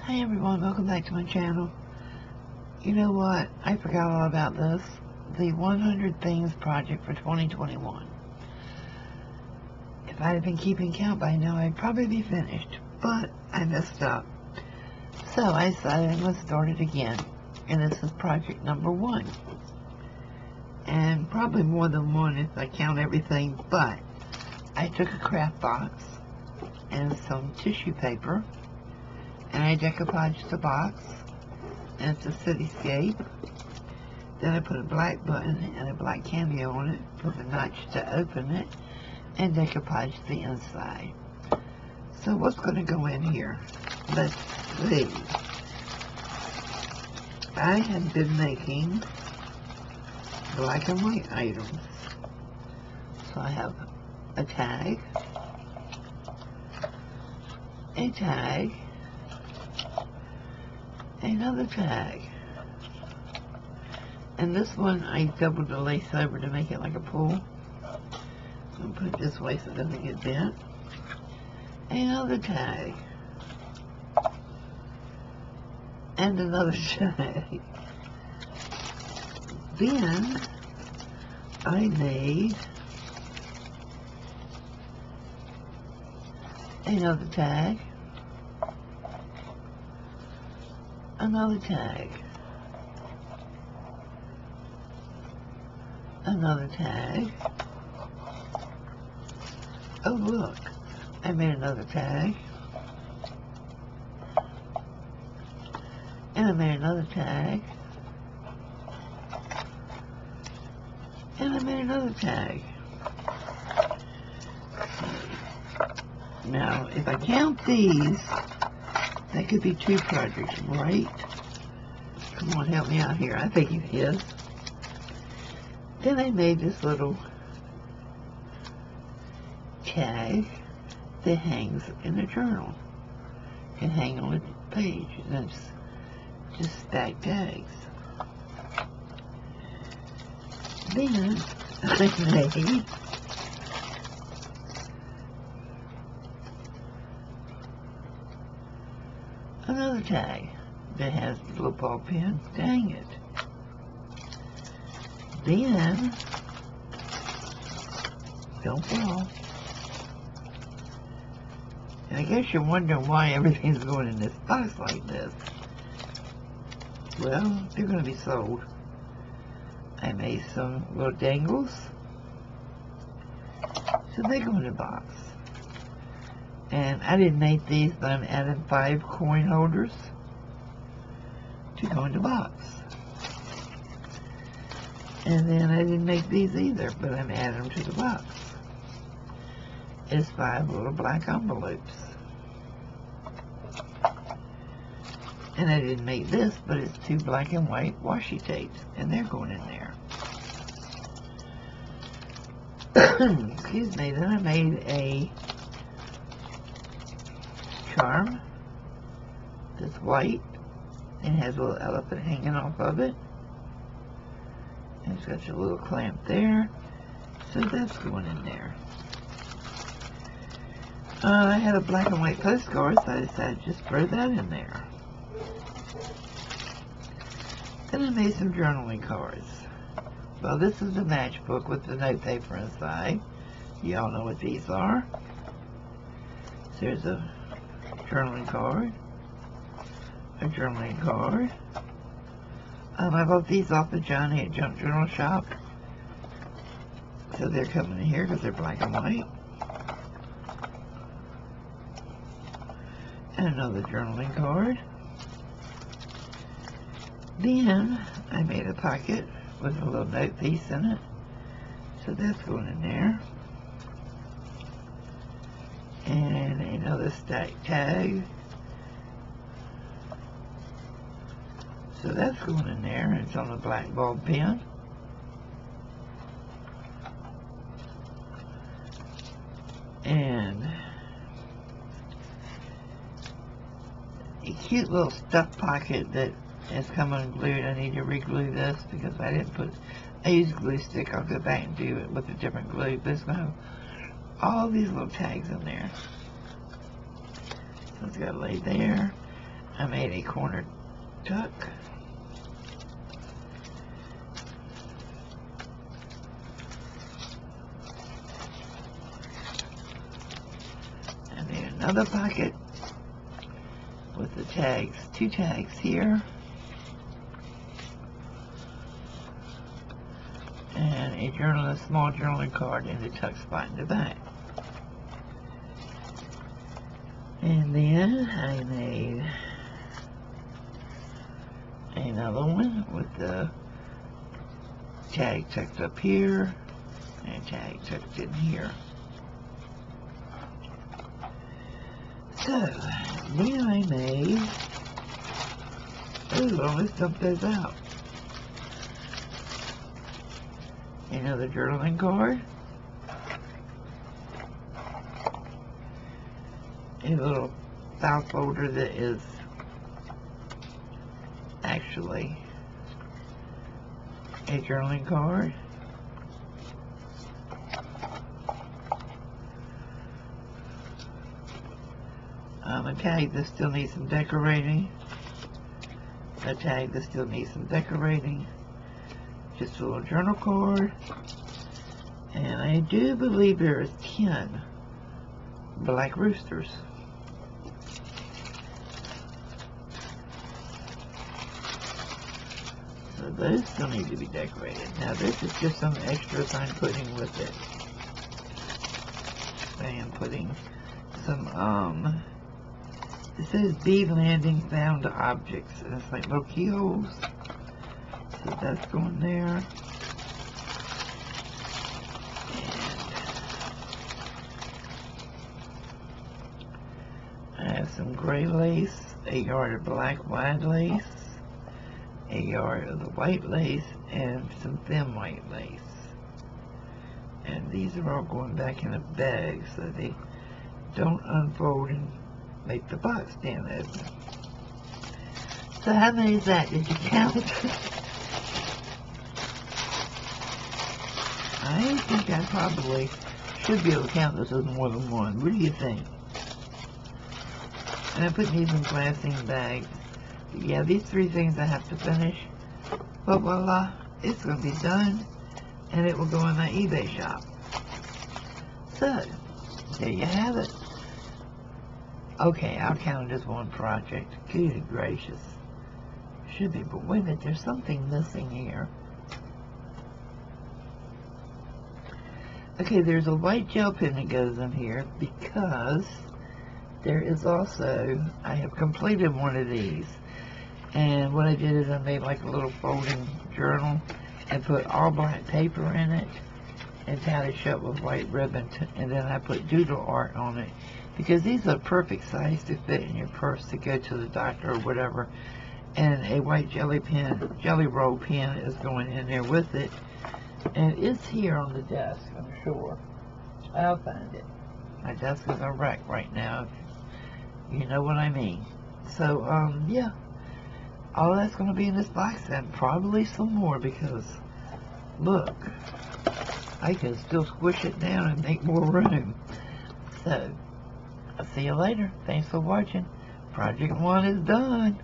Hi everyone, welcome back to my channel. You know what? I forgot all about this. The 100 Things project for 2021. If I had been keeping count by now, I'd probably be finished. But I messed up. So I decided I'm going to start it again. And this is project number 1. And probably more than one if I count everything. But I took a craft box and some tissue paper. And I decoupaged the box, and it's a cityscape. Then I put a black button and a black cameo on it, put a notch to open it, and decoupaged the inside. So what's going to go in here? Let's see. I have been making black and white items. So I have a tag, another tag, and this one I doubled the lace over to make it like a pull. I'm going to put it this way so it doesn't get bent. Another tag, and another tag. Then I made another tag, another tag, another tag. Oh look, I made another tag, and I made another tag, and I made another tag. Now, if I count these, that could be 2 projects, right? Come on, help me out here. I think it is. Then I made this little tag that hangs in a journal. It can hang on a page, and it's just stacked tags. Then I made another tag that has the little ball pen. Dang it. Then, don't fall. And I guess you're wondering why everything's going in this box like this. Well, they're going to be sold. I made some little dangles. So they go in the box. And I didn't make these, but I'm adding 5 coin holders to go in the box. And then I didn't make these either, but I'm adding them to the box. It's 5 little black envelopes. And I didn't make this, but it's 2 black and white washi tapes, and they're going in there. Excuse me, then I made a charm that's white and has a little elephant hanging off of it, and it's got your little clamp there, so that's going in there. I had a black and white postcard, so I decided to just throw that in there. Then I made some journaling cards. Well, this is the matchbook with the note paper inside. Y'all know what these are. So there's a journaling card, a journaling card. I bought these off the Johnny at Junk Journal Shop. So they're coming in here because they're black and white. And another journaling card. Then I made a pocket with a little note piece in it. So that's going in there. And another stack tag. So that's going in there, and it's on a black ball pen. And a cute little stuff pocket that has come unglued. I need to re-glue this because I used glue stick. I'll go back and do it with a different glue, but it's going to have all these little tags in there. So it's got to lay there. I made a corner tuck. I made another pocket with the tags, 2 tags here. And a small journaling card in the tuck spot in the back. And then I made another one with the tag tucked up here and tag tucked in here. So then I made, let's dump those out. Another journaling card. A little file folder that is actually a journaling card. A tag that still needs some decorating. A tag that still needs some decorating. Just a little journal card. And I do believe there is 10 black roosters. So those still need to be decorated. Now this is just some extras I'm putting with it. I am putting some, it says bead landing found objects. And it's like little keyholes. So that's going there. I have some gray lace, a yard of black wide lace, a yard of the white lace, and some thin white lace. And these are all going back in a bag so they don't unfold and make the box stand open. So how many is that? Did you count? I think I probably should be able to count this as more than one. What do you think? And I put these in glassine bags. Yeah, these 3 things I have to finish. But voila, it's going to be done. And it will go in my eBay shop. So, there you have it. Okay, I'll count it as one project. Good gracious. Should be, but wait a minute, there's something missing here. Okay, there's a white gel pen that goes in here because there is also, I have completed one of these. And what I did is I made like a little folding journal and put all black paper in it and tied it shut with white ribbon. And then I put doodle art on it because these are perfect size to fit in your purse to go to the doctor or whatever. And a white jelly roll pen is going in there with it. And it's here on the desk, I'm sure. I'll find it. My desk is a wreck right now. You know what I mean. So, yeah. All that's going to be in this box, and probably some more because, look, I can still squish it down and make more room. So, I'll see you later. Thanks for watching. Project 1 is done.